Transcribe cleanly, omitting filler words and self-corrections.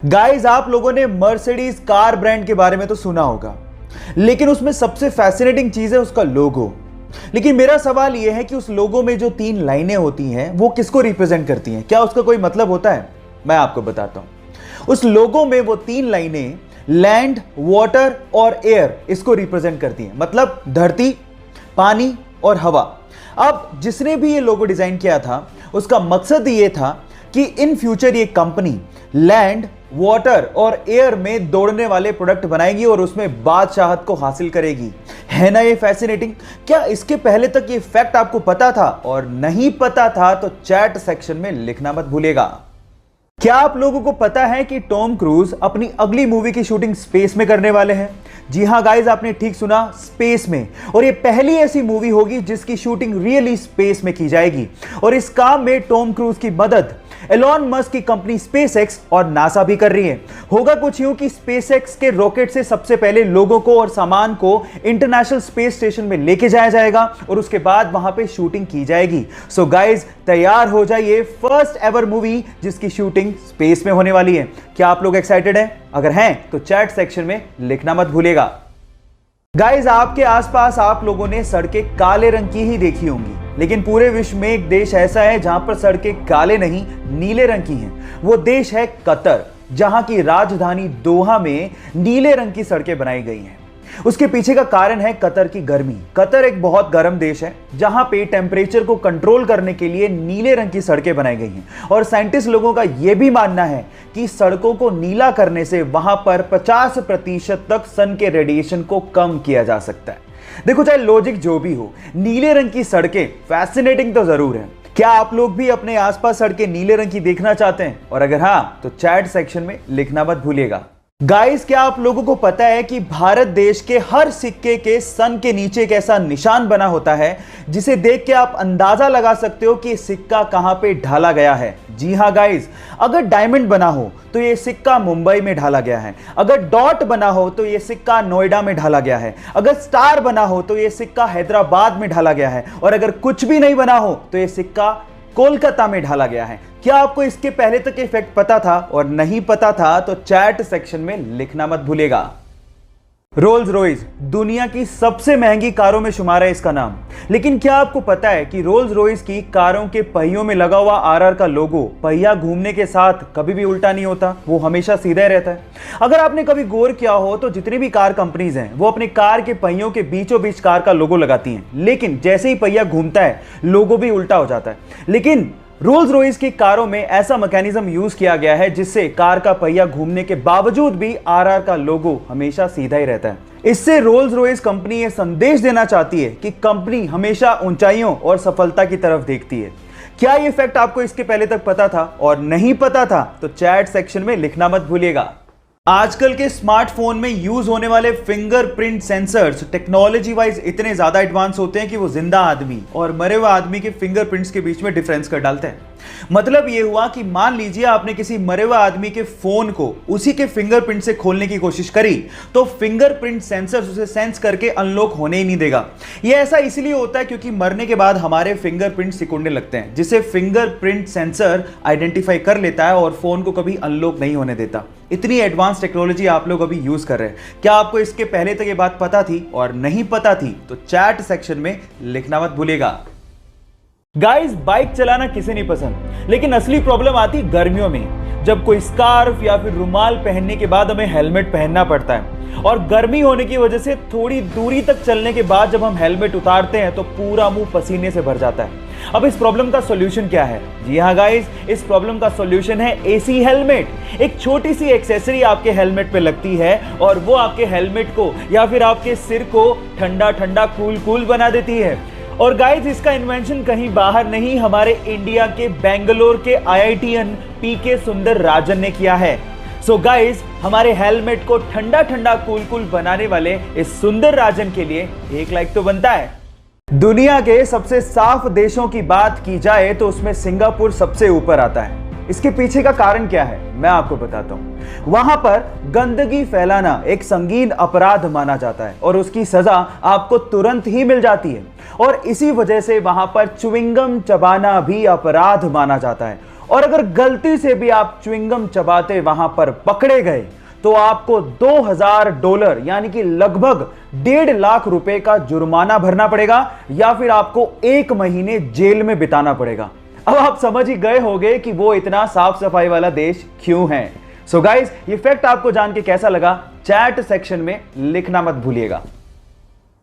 Guys, आप लोगों ने मर्सिडीज कार ब्रांड के बारे में तो सुना होगा, लेकिन उसमें सबसे फैसिनेटिंग चीज है उसका लोगो। लेकिन मेरा सवाल यह है कि उस लोगो में जो 3 लाइनें होती हैं वो किसको रिप्रेजेंट करती हैं? क्या उसका कोई मतलब होता है? मैं आपको बताता हूं। उस लोगो में वो 3 लाइनें लैंड, वाटर और एयर इसको रिप्रेजेंट करती हैं, मतलब धरती, पानी और हवा। अब जिसने भी ये लोगो डिजाइन किया था उसका मकसद ये था कि इन फ्यूचर ये कंपनी लैंड, वाटर और एयर में दौड़ने वाले प्रोडक्ट बनाएगी और उसमें बादशाहत को हासिल करेगी। है ना ये फैसिनेटिंग? क्या इसके पहले तक ये फैक्ट आपको पता था? और नहीं पता था तो चैट सेक्शन में लिखना मत भूलिएगा। क्या आप लोगों को पता है कि टॉम क्रूज अपनी अगली मूवी की शूटिंग स्पेस में करने वाले हैं? जी हां गाइस, आपने ठीक सुना, स्पेस में। और ये पहली ऐसी मूवी होगी जिसकी शूटिंग रियली स्पेस में की जाएगी। और इस काम में टॉम क्रूज की मदद एलॉन मस्क की कंपनी स्पेसएक्स और नासा भी कर रही है। होगा कुछ यूं कि स्पेसएक्स के रॉकेट से सबसे पहले लोगों को और सामान को इंटरनेशनल स्पेस स्टेशन में लेके जाया जाएगा और उसके बाद वहां पे शूटिंग की जाएगी। सो गाइस, तैयार हो जाइए, फर्स्ट एवर मूवी जिसकी शूटिंग स्पेस में होने वाली है। क्या आप लोग एक्साइटेड हैं? अगर हैं तो चैट सेक्शन में लिखना मत भूलिएगा। गाइस, आपके आसपास आप लोगों ने सड़कें काले रंग की ही देखी होंगी, लेकिन पूरे विश्व में एक देश ऐसा है जहां पर सड़कें काले नहीं नीले रंग की हैं। वो देश है कतर, जहां की राजधानी दोहा में नीले रंग की सड़कें बनाई गई हैं। उसके पीछे का कारण है कतर की गर्मी। कतर एक बहुत गर्म देश है जहां पे टेम्परेचर को कंट्रोल करने के लिए नीले रंग की सड़कें बनाई गई हैं। और साइंटिस्ट लोगों का यह भी मानना है कि सड़कों को नीला करने से वहां पर 50% तक सन के रेडिएशन को कम किया जा सकता है। देखो, चाहे लॉजिक जो भी हो, नीले रंग की सड़कें फैसिनेटिंग तो जरूर है। क्या आप लोग भी अपने आसपास सड़कें नीले रंग की देखना चाहते हैं? और अगर हां तो चैट सेक्शन में लिखना मत भूलिएगा। गाइस, क्या आप लोगों को पता है कि भारत देश के हर सिक्के के सन के नीचे एक ऐसा निशान बना होता है जिसे देख के आप अंदाजा लगा सकते हो कि सिक्का कहां पे ढाला गया है? जी हां गाइस, अगर डायमंड बना हो तो यह सिक्का मुंबई में ढाला गया है। अगर डॉट बना हो तो यह सिक्का नोएडा में ढाला गया है। अगर स्टार बना हो तो यह सिक्का हैदराबाद में ढाला गया है। और अगर कुछ भी नहीं बना हो तो यह सिक्का कोलकाता में ढाला गया है। क्या आपको इसके पहले तक ये फैक्ट पता था? और नहीं पता था तो चैट सेक्शन में लिखना मत भूलिएगा। रोल्स रॉयस दुनिया की सबसे महंगी कारों में शुमार है इसका नाम। लेकिन क्या आपको पता है कि रोल्स रॉयस की कारों के पहियों में लगा हुआ आरआर का लोगो पहिया घूमने के साथ कभी भी उल्टा नहीं होता, वो हमेशा सीधा ही रहता है। अगर आपने कभी गौर किया हो तो जितनी भी कार कंपनीज हैं वो अपने कार के पहियों के बीचों बीच कार का लोगो लगाती हैं, लेकिन जैसे ही पहिया घूमता है लोगो भी उल्टा हो जाता है। लेकिन रोल्स रॉयस की कारों में ऐसा मैकेनिज्म यूज किया गया है जिससे कार का पहिया घूमने के बावजूद भी आरआर का लोगो हमेशा सीधा ही रहता है। इससे रोल्स रॉयस कंपनी ये संदेश देना चाहती है कि कंपनी हमेशा ऊंचाइयों और सफलता की तरफ देखती है। क्या ये फैक्ट आपको इसके पहले तक पता था? और नहीं पता था तो चैट सेक्शन में लिखना मत भूलिएगा। आजकल के स्मार्टफोन में यूज होने वाले फिंगरप्रिंट सेंसर्स टेक्नोलॉजी वाइज इतने ज्यादा एडवांस होते हैं कि वो जिंदा आदमी और मरे हुए आदमी के फिंगरप्रिंट्स के बीच में डिफरेंस कर डालते हैं। मतलब ये हुआ कि मान लीजिए आपने किसी मरे हुए आदमी के फोन को उसी के फिंगरप्रिंट से खोलने की कोशिश करी तो फिंगरप्रिंट सेंसर उसे सेंस करके अनलॉक होने ही नहीं देगा। यह ऐसा इसलिए होता है क्योंकि मरने के बाद हमारे फिंगरप्रिंट सिकुड़ने लगते हैं, जिसे फिंगरप्रिंट सेंसर आइडेंटिफाई कर लेता है और फोन को कभी अनलॉक नहीं होने देता। इतनी एडवांस टेक्नोलॉजी आप लोग अभी यूज कर रहे हैं। क्या आपको इसके पहले तक ये बात पता थी? और नहीं पता थी तो चैट सेक्शन में लिखना मत भूलिएगा। गाइस, बाइक चलाना किसे नहीं पसंद, लेकिन असली प्रॉब्लम आती गर्मियों में, जब कोई स्कार्फ या फिर रुमाल पहनने के बाद हमें हेलमेट पहनना पड़ता है। और गर्मी होने की वजह से थोड़ी दूरी तक चलने के बाद जब हम हेलमेट उतारते हैं तो पूरा मुंह पसीने से भर जाता है। अब इस प्रॉब्लम का सॉल्यूशन क्या है? जी हां गाइस, इस प्रॉब्लम का सॉल्यूशन है एसी हेलमेट। एक छोटी सी एक्सेसरी आपके हेलमेट पे लगती है और वो आपके हेलमेट को या फिर आपके सिर को ठंडा ठंडा कूल कूल बना देती है। और गाइस, इसका इन्वेंशन कहीं बाहर नहीं, हमारे इंडिया के बेंगलोर के आईआईटीएन पीके सुंदर राजन ने किया है। सो गाइस, हमारे हेलमेट को ठंडा ठंडा कूल कूल बनाने वाले इस सुंदर राजन के लिए एक लाइक तो बनता है। दुनिया के सबसे साफ देशों की बात की जाए तो उसमें सिंगापुर सबसे ऊपर आता है। इसके पीछे का कारण क्या है मैं आपको बताता हूं। वहां पर गंदगी फैलाना एक संगीन अपराध माना जाता है और उसकी सजा आपको तुरंत ही मिल जाती है। और इसी वजह से वहां पर च्युइंगम चबाना भी अपराध माना जाता है। और अगर गलती से भी आप च्युइंगम चबाते वहां पर पकड़े गए तो आपको $2000 यानी कि लगभग 1.5 लाख रुपए का जुर्माना भरना पड़ेगा या फिर आपको 1 महीने जेल में बिताना पड़ेगा। अब आप समझ ही गए होंगे कि वो इतना साफ सफाई वाला देश क्यों है। सो गाइस, ये फैक्ट आपको जान के कैसा लगा चैट सेक्शन में लिखना मत भूलिएगा।